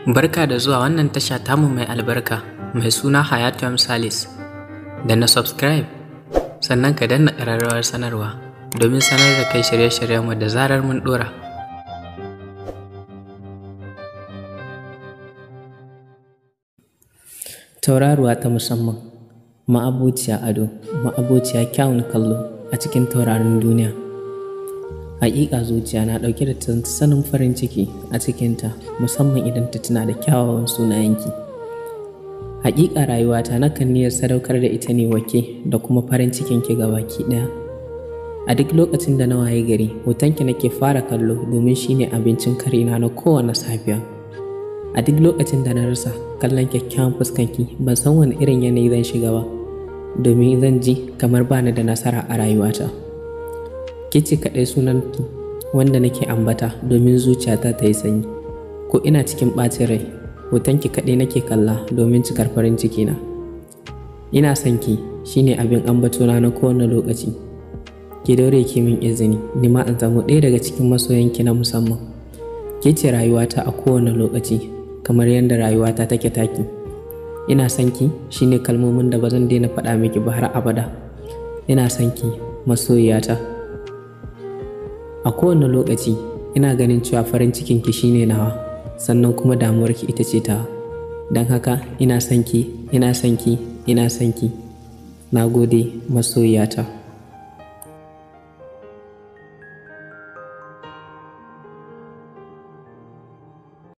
Barka da zuwa wannan tasha tamu mai albarka mai suna Hayatu Salis. Da na subscribe sannan ka danna ƙararrawar sanarwa domin sanar da kai shirye-shiryenmu da zarar mun ɗora. Tauraruwa ta musamman, ma'abociya ado, ma'abociya kyawun kallo a cikin taurarin duniya. Haƙiƙa zuciya na ɗauke da sanin farin ciki a cikinta, musamman idan ta tuna da kyawawan sunayenki. Haƙiƙa rayuwata nakan niyyar sadaukar da ita ne wake da kuma farin cikinki gabaki ɗaya. A duk lokacin da na waye gari, hotonki nake fara kallo domin shine abincin karina na kowane safiya. A duk lokacin da na rasa kallon kyakkyawan fuskanki, ban san wani irin yanayi zan shiga ba, domin zan ji kamar bani da nasara a rayuwata. Ke ce kaɗai sunanki wanda nake ambata domin zuciyata ta yi sanyi. Ko ina cikin ɓacin rai, hotonki kaɗai nake kalla domin cikar farin cikina. Ina son ki shine abin ambatona na kowane lokaci. Ki daure ki min izini, ni ma in zamo ɗaya daga cikin masoyanki na musamman. Ke ce rayuwata a kowane lokaci, kamar yadda rayuwata take taki. Ina son ki shine kalmomin da ba zan daina faɗa miki ba har abada. Ina son ki masoyiyata. A kowane lokaci ina ganin cewa farin cikinki shine nawa, sannan kuma damuwarki ita ce tawa. Don haka ina son ki, ina son ki, ina son ki. Na gode masoyiyata.